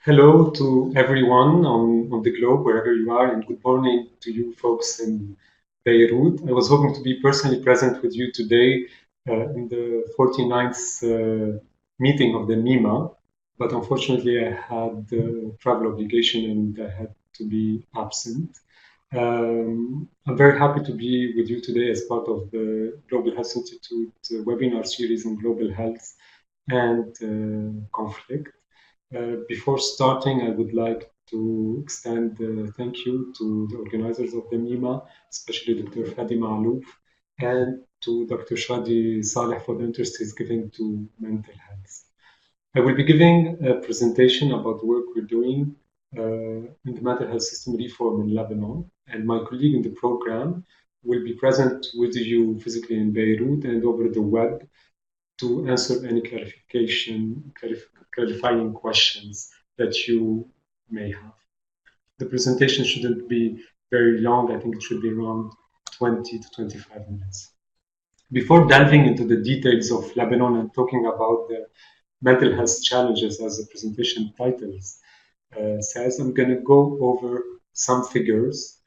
Hello to everyone on the globe, wherever you are, and good morning to you folks in Beirut. I was hoping to be personally present with you today in the 49th meeting of the MIMA, but unfortunately I had travel obligation and I had to be absent. I'm very happy to be with you today as part of the Global Health Institute webinar series on global health and conflict. Before starting, I would like to extend a thank you to the organizers of the MIMA, especially Dr. Fadi Maalouf, and to Dr. Shadi Saleh for the interest he's giving to mental health. I will be giving a presentation about the work we're doing in the mental health system reform in Lebanon, and my colleague in the program will be present with you physically in Beirut and over the web to answer any clarifying questions that you may have. The presentation shouldn't be very long. I think it should be around 20 to 25 minutes. Before delving into the details of Lebanon and talking about the mental health challenges as the presentation titles says, I'm going to go over some figures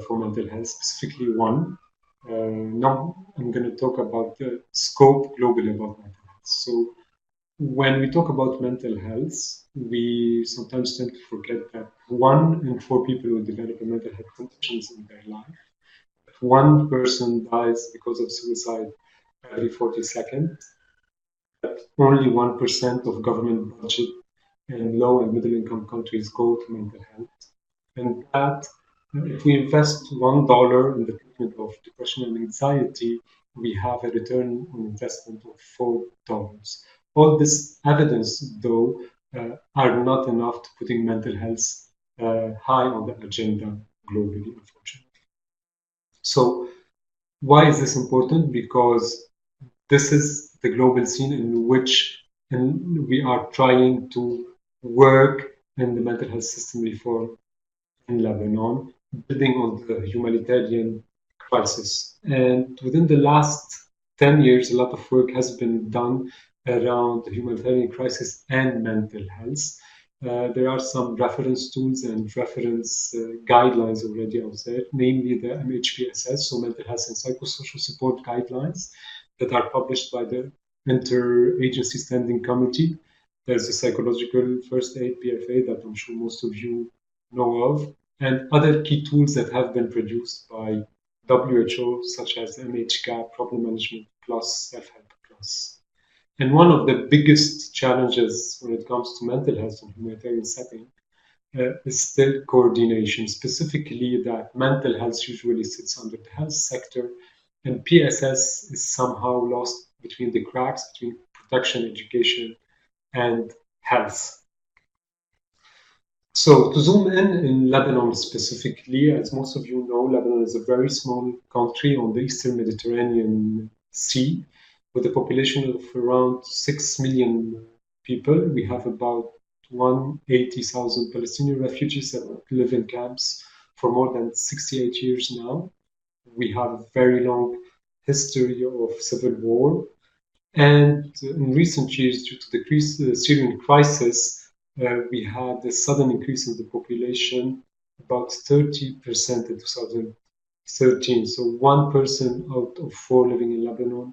for mental health, specifically one. Now I'm going to talk about the scope globally about mental health. So when we talk about mental health, we sometimes tend to forget that 1 in 4 people will develop a mental health conditions in their life. If one person dies because of suicide every 40 seconds, that only 1% of government budget in low and middle income countries go to mental health. And that if we invest $1 in the treatment of depression and anxiety, we have a return on investment of $4. All this evidence, though, are not enough to putting mental health high on the agenda globally, unfortunately. So why is this important? Because this is the global scene in which we are trying to work in the mental health system reform in Lebanon, building on the humanitarian crisis. And within the last 10 years, a lot of work has been done around the humanitarian crisis and mental health. There are some reference tools and reference guidelines already out there, namely the MHPSS, so Mental Health and Psychosocial Support Guidelines, that are published by the Interagency Standing Committee. There's the Psychological First Aid PFA that I'm sure most of you know of, and other key tools that have been produced by WHO, such as MHCAP, Problem Management Plus, Self-Help Plus. And one of the biggest challenges when it comes to mental health in humanitarian setting is still coordination, specifically that mental health usually sits under the health sector, and PSS is somehow lost between the cracks between protection, education, and health. So to zoom in Lebanon specifically, as most of you know, Lebanon is a very small country on the Eastern Mediterranean Sea with a population of around 6 million people. We have about 180,000 Palestinian refugees that live in camps for more than 68 years now. We have a very long history of civil war. And in recent years, due to the Syrian crisis, we had a sudden increase in the population, about 30% in 2013. So 1 person out of 4 living in Lebanon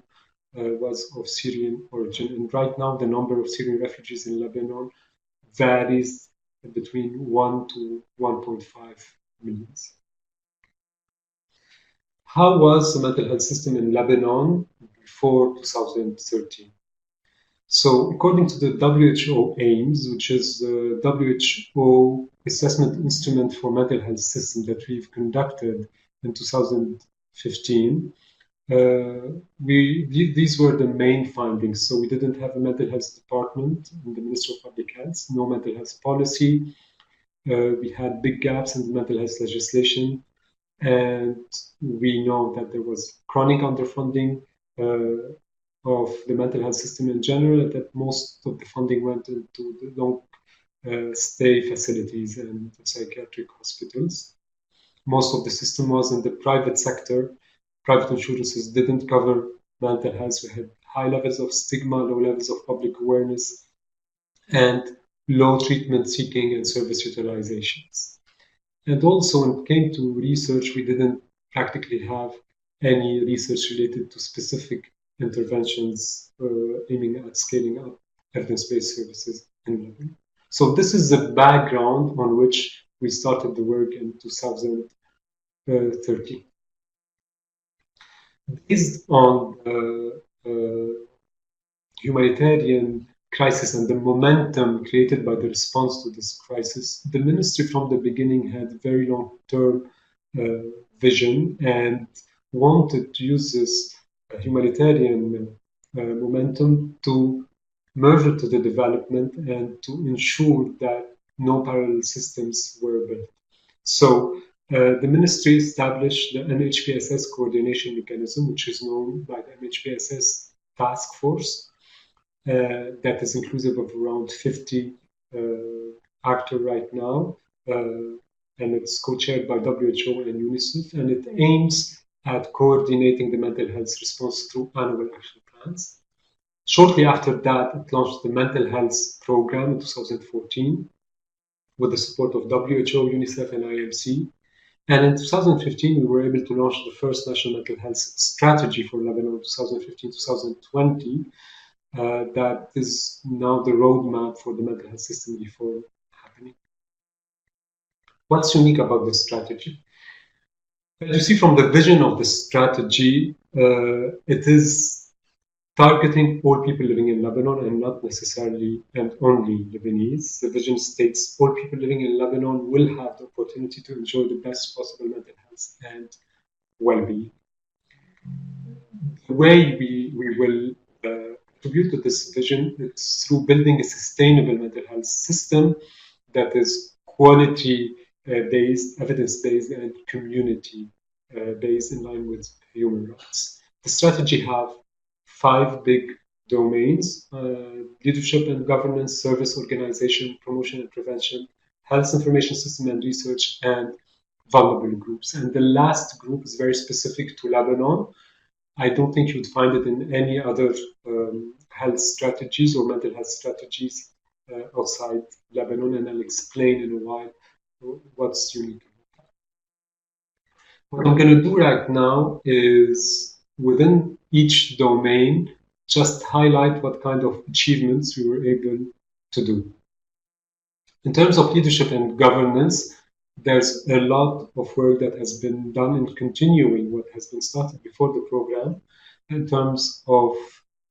was of Syrian origin. And right now, the number of Syrian refugees in Lebanon varies between 1 to 1.5 million. How was the mental health system in Lebanon before 2013? So according to the WHO aims, which is the WHO assessment instrument for mental health system that we've conducted in 2015, these were the main findings. So we didn't have a mental health department in the Ministry of Public Health, no mental health policy. We had big gaps in the mental health legislation, and we know that there was chronic underfunding of the mental health system in general, that most of the funding went into the long stay facilities and psychiatric hospitals. Most of the system was in the private sector. Private insurances didn't cover mental health. We had high levels of stigma, low levels of public awareness, and low treatment seeking and service utilizations. And also when it came to research, we didn't practically have any research related to specific interventions aiming at scaling up evidence-based services in Lebanon. So this is the background on which we started the work in 2013. Based on the humanitarian crisis and the momentum created by the response to this crisis, the ministry from the beginning had very long-term vision and wanted to use this humanitarian momentum to merge to the development and to ensure that no parallel systems were built. So the ministry established the MHPSS coordination mechanism, which is known by the MHPSS task force, that is inclusive of around 50 actors right now, and it's co-chaired by WHO and UNICEF, and it aims at coordinating the mental health response through annual action plans. Shortly after that, it launched the mental health program in 2014 with the support of WHO, UNICEF, and IMC. And in 2015, we were able to launch the first national mental health strategy for Lebanon, 2015-2020, that is now the roadmap for the mental health system reform happening. What's unique about this strategy? As you see from the vision of the strategy, it is targeting all people living in Lebanon and not necessarily and only Lebanese. The vision states all people living in Lebanon will have the opportunity to enjoy the best possible mental health and well-being. The way we will contribute to this vision is through building a sustainable mental health system that is quality-based, evidence-based, and community-based in line with human rights. The strategy have 5 big domains: leadership and governance, service organization, promotion and prevention, health information system and research, and vulnerable groups. And the last group is very specific to Lebanon. I don't think you'd find it in any other health strategies or mental health strategies outside Lebanon, and I'll explain in a while what's unique about that. What I'm going to do right now is, within each domain, just highlight what kind of achievements we were able to do. In terms of leadership and governance, there's a lot of work that has been done in continuing what has been started before the program in terms of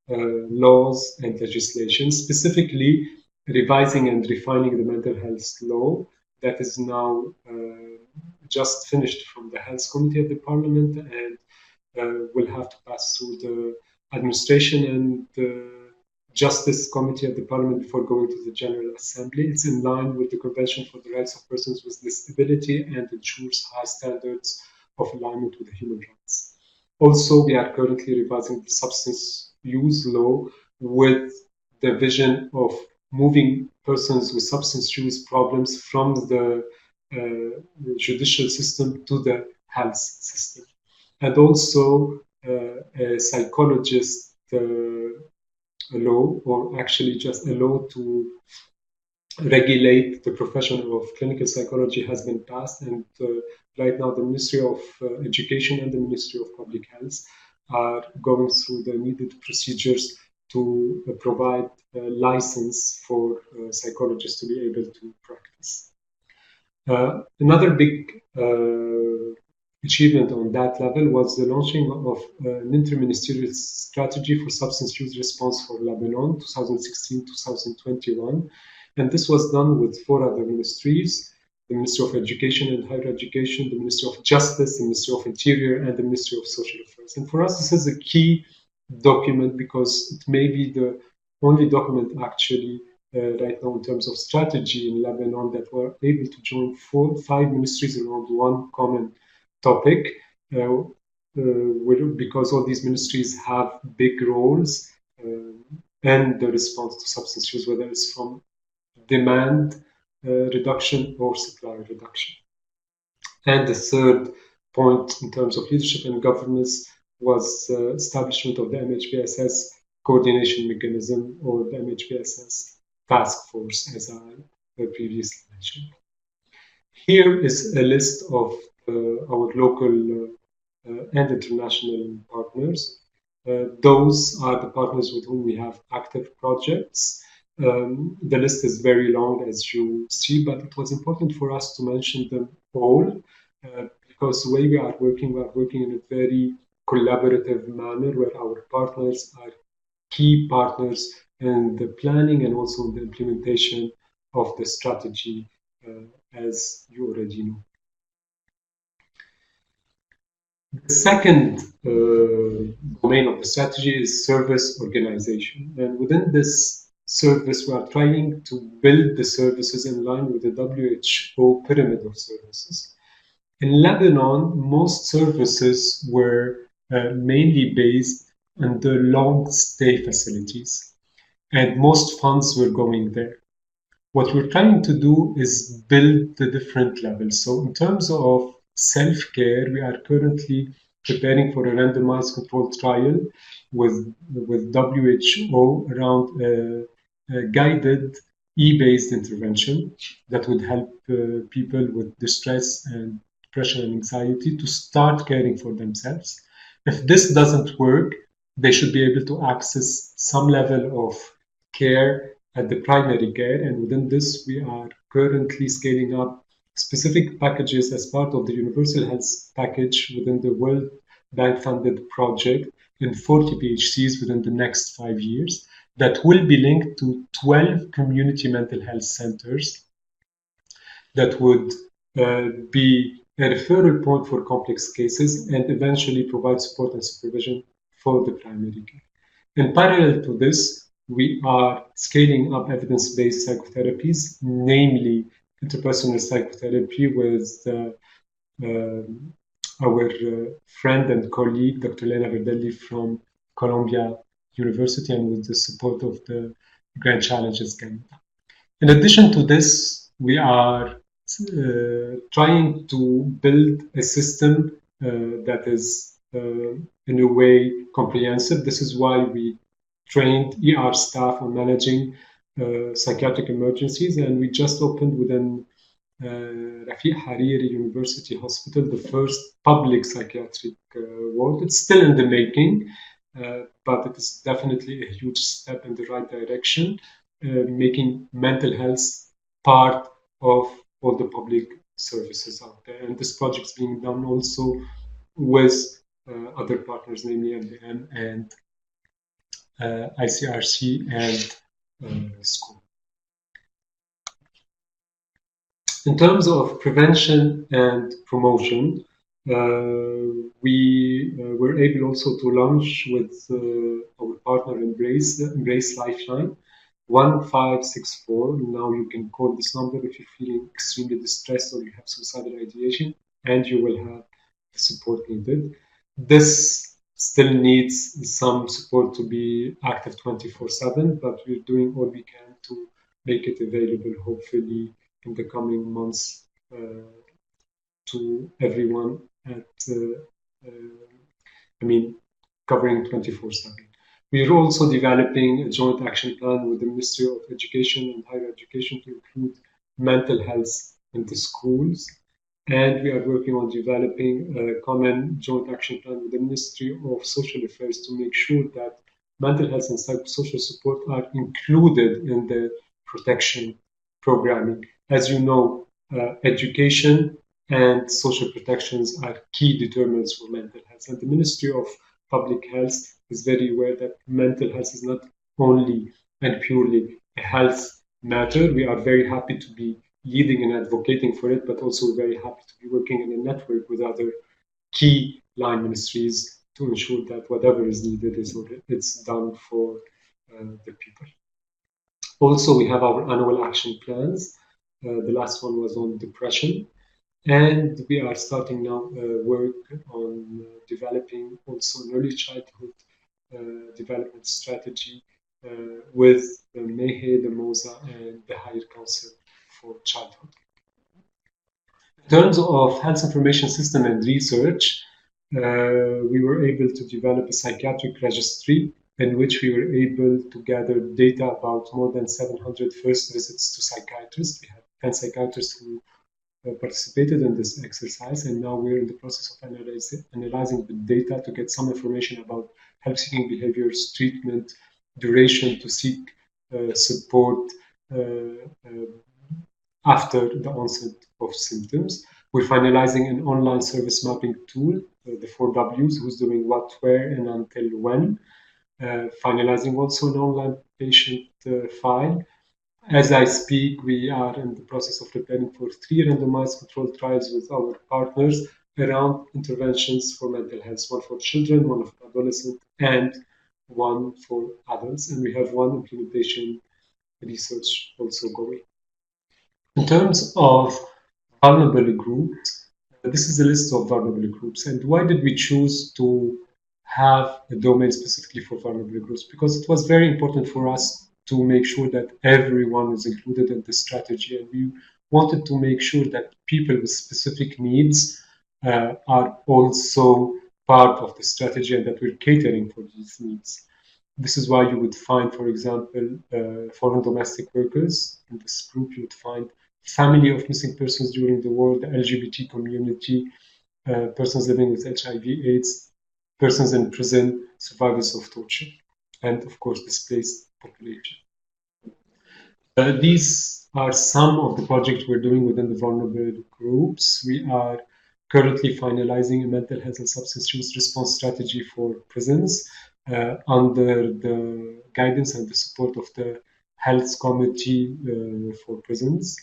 laws and legislation, specifically revising and refining the mental health law that is now just finished from the Health Committee of the Parliament and will have to pass through the administration and the Justice Committee of the Parliament before going to the General Assembly. It's in line with the Convention for the Rights of Persons with Disability and ensures high standards of alignment with the human rights. Also, we are currently revising the substance use law with the vision of moving persons with substance use problems from the judicial system to the health system. And also a psychologist law, or actually just a law to regulate the profession of clinical psychology, has been passed, and right now the Ministry of Education and the Ministry of Public Health are going through the needed procedures to provide a license for psychologists to be able to practice. Another big achievement on that level was the launching of an interministerial strategy for substance use response for Lebanon, 2016-2021. And this was done with 4 other ministries: the Ministry of Education and Higher Education, the Ministry of Justice, the Ministry of Interior, and the Ministry of Social Affairs. And for us, this is a key document because it may be the only document actually right now in terms of strategy in Lebanon that were able to join 5 ministries around one common topic, because all these ministries have big roles and the response to substance use, whether it's from demand reduction or supply reduction. And the third point in terms of leadership and governance was establishment of the MHPSS coordination mechanism, or the MHPSS task force, as I previously mentioned. Here is a list of our local and international partners. Those are the partners with whom we have active projects. The list is very long, as you see, but it was important for us to mention them all because the way we are working in a very collaborative manner where our partners are key partners in the planning and also in the implementation of the strategy, as you already know. The second domain of the strategy is service organization. And within this service, we are trying to build the services in line with the WHO pyramid of services. In Lebanon, most services were mainly based on the long stay facilities, and most funds were going there. What we're trying to do is build the different levels. So in terms of self-care, we are currently preparing for a randomized controlled trial with WHO around a guided e-based intervention that would help people with distress and depression and anxiety to start caring for themselves. If this doesn't work, they should be able to access some level of care at the primary care, and within this we are currently scaling up specific packages as part of the Universal Health Package within the World Bank funded project in 40 PHCs within the next 5 years that will be linked to 12 community mental health centers that would be a referral point for complex cases and eventually provide support and supervision for the primary care. In parallel to this, we are scaling up evidence-based psychotherapies, namely interpersonal psychotherapy with our friend and colleague, Dr. Lena Verdelli from Columbia University, and with the support of the Grand Challenges Canada. In addition to this, we are trying to build a system that is, in a way, comprehensive. This is why we trained ER staff on managing psychiatric emergencies, and we just opened within Rabih Hariri University Hospital the first public psychiatric ward. It's still in the making, but it is definitely a huge step in the right direction, making mental health part of all the public services out there. And this project is being done also with other partners, namely MDM and ICRC and school. In terms of prevention and promotion, we were able also to launch with our partner Embrace Lifeline 1564. Now you can call this number if you're feeling extremely distressed or you have suicidal ideation, and you will have the support needed. This still needs some support to be active 24/7, but we're doing all we can to make it available, hopefully, in the coming months to everyone covering 24/7. We are also developing a joint action plan with the Ministry of Education and Higher Education to include mental health in the schools. And we are working on developing a common joint action plan with the Ministry of Social Affairs to make sure that mental health and psychosocial support are included in the protection programming. As you know, education and social protections are key determinants for mental health. And the Ministry of Public Health is very aware that mental health is not only and purely a health matter. We are very happy to be leading and advocating for it, but also very happy to be working in a network with other key line ministries to ensure that whatever is needed it's done for the people. Also, we have our annual action plans. The last one was on depression. And we are starting now work on developing also an early childhood development strategy with the MOPH, the MOSA, and the Higher Council for Childhood. In terms of health information system and research, we were able to develop a psychiatric registry in which we were able to gather data about more than 700 first visits to psychiatrists. We had 10 psychiatrists who participated in this exercise, and now we're in the process of analyzing the data to get some information about help-seeking behaviors, treatment, duration to seek support after the onset of symptoms. We're finalizing an online service mapping tool, the 4Ws, who's doing what, where, and until when. Finalizing also an online patient file. As I speak, we are in the process of preparing for 3 randomized controlled trials with our partners around interventions for mental health, one for children, one for adolescents, and one for adults. And we have one implementation research also going. In terms of vulnerable groups, this is a list of vulnerable groups. And why did we choose to have a domain specifically for vulnerable groups? Because it was very important for us to make sure that everyone is included in the strategy. And we wanted to make sure that people with specific needs are also part of the strategy and that we're catering for these needs. This is why you would find, for example, foreign domestic workers. In this group, you would find family of missing persons during the war, the LGBT community, persons living with HIV/AIDS, persons in prison, survivors of torture, and of course, displaced population. These are some of the projects we're doing within the vulnerable groups. We are currently finalizing a mental health and substance use response strategy for prisons under the guidance and the support of the Health Committee for Prisons.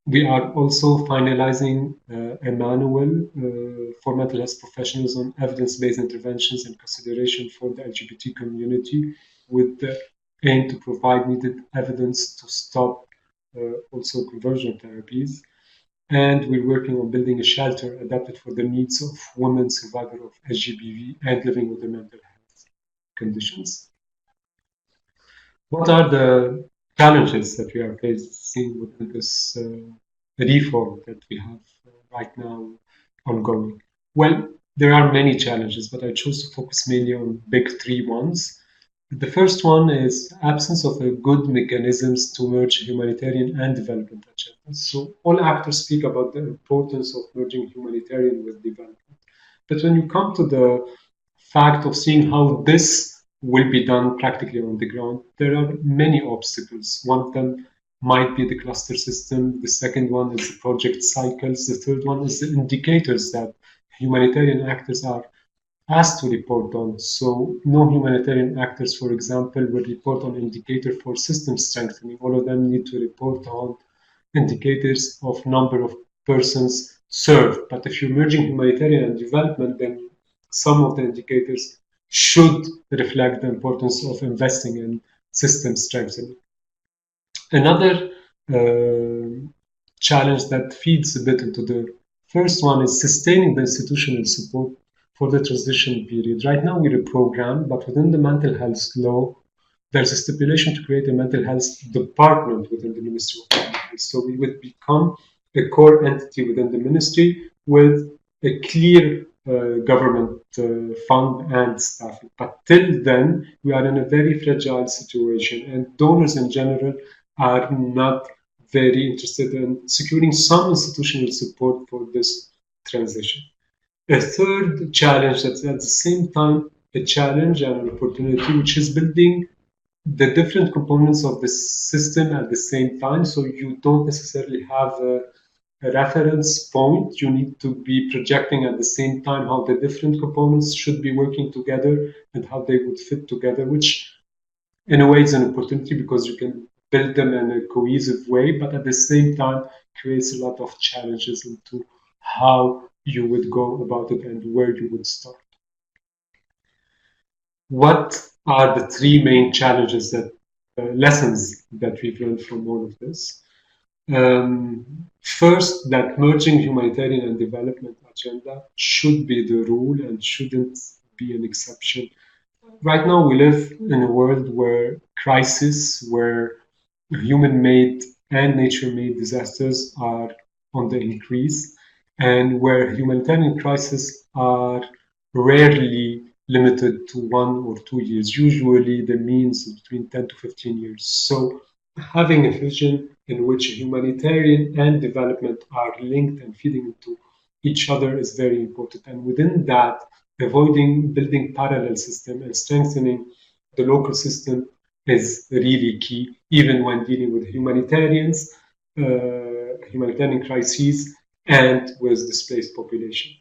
We are also finalizing a manual for mental health professionals on evidence-based interventions and consideration for the LGBT community, with the aim to provide needed evidence to stop also conversion therapies. And we're working on building a shelter adapted for the needs of women survivors of SGBV and living with the mental health conditions. What are the challenges that we are facing within this reform that we have right now ongoing? Well, there are many challenges, but I chose to focus mainly on big 3 ones. The first one is absence of a good mechanisms to merge humanitarian and development agendas. So all actors speak about the importance of merging humanitarian with development. But when you come to the fact of seeing how this will be done practically on the ground, there are many obstacles. One of them might be the cluster system. The second one is the project cycles. The third one is the indicators that humanitarian actors are asked to report on. So no humanitarian actors, for example, will report on indicator for system strengthening. All of them need to report on indicators of number of persons served. But if you're merging humanitarian and development, then some of the indicators should reflect the importance of investing in system strengthening. Another challenge that feeds a bit into the first one is sustaining the institutional support for the transition period. Right now, we're a program, but within the mental health law, there's a stipulation to create a mental health department within the Ministry of Mental Health. So we would become a core entity within the ministry with a clear government fund and staffing. But till then, we are in a very fragile situation, and donors in general are not very interested in securing some institutional support for this transition. A third challenge that's at the same time a challenge and an opportunity, which is building the different components of the system at the same time. So you don't necessarily have a reference point. You need to be projecting at the same time how the different components should be working together and how they would fit together, which in a way is an opportunity because you can build them in a cohesive way, but at the same time creates a lot of challenges into how you would go about it and where you would start. What are the 3 main challenges that lessons that we've learned from all of this? First, that merging humanitarian and development agenda should be the rule and shouldn't be an exception. Right now, we live in a world where crisis, where human-made and nature-made disasters are on the increase, and where humanitarian crises are rarely limited to 1 or 2 years. Usually the means is between 10 to 15 years. So having a vision in which humanitarian and development are linked and feeding into each other is very important. And within that, avoiding building parallel system and strengthening the local system is really key, even when dealing with humanitarian crises, and with displaced population.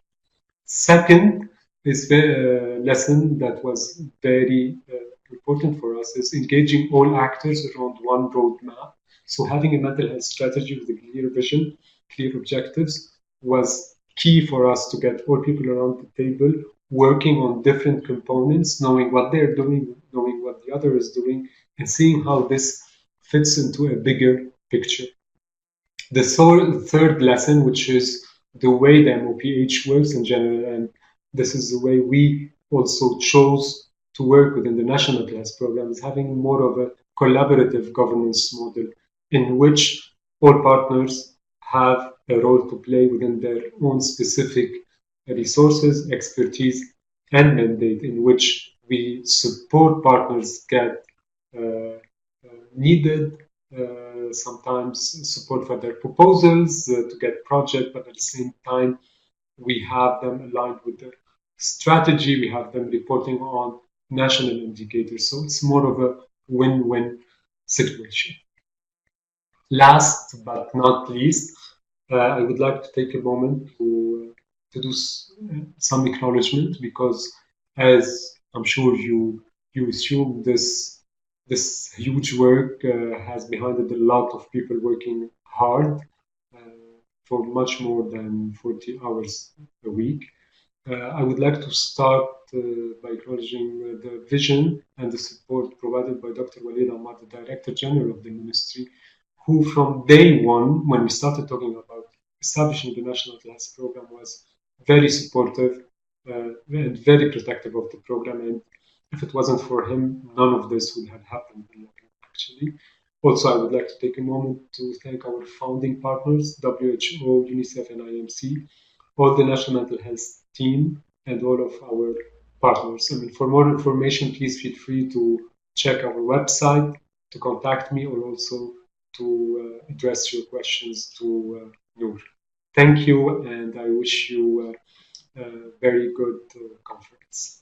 Second is the lesson that was very important for us is engaging all actors around one roadmap. So having a mental health strategy with a clear vision, clear objectives was key for us to get all people around the table working on different components, knowing what they're doing, knowing what the other is doing, and seeing how this fits into a bigger picture. The third lesson, which is the way the MOPH works in general, and this is the way we also chose to work within the National Class Program, is having more of a collaborative governance model in which all partners have a role to play within their own specific resources, expertise, and mandate, in which we support partners get needed sometimes support for their proposals to get project, but at the same time, we have them aligned with the strategy. We have them reporting on national indicators. So it's more of a win-win situation. Last but not least, I would like to take a moment to do some acknowledgement, because as I'm sure you assume, this huge work has behind it a lot of people working hard for much more than 40 hours a week. I would like to start by acknowledging the vision and the support provided by Dr. Walid Ahmad, the Director General of the Ministry, who from day one, when we started talking about establishing the National Class Program, was very supportive and very protective of the program. And if it wasn't for him, none of this would have happened, actually. Also, I would like to take a moment to thank our founding partners, WHO, UNICEF, and IMC, all the National Mental Health team, and all of our partners. I mean, for more information, please feel free to check our website, to contact me, or also to address your questions to Noor. Thank you, and I wish you a very good conference.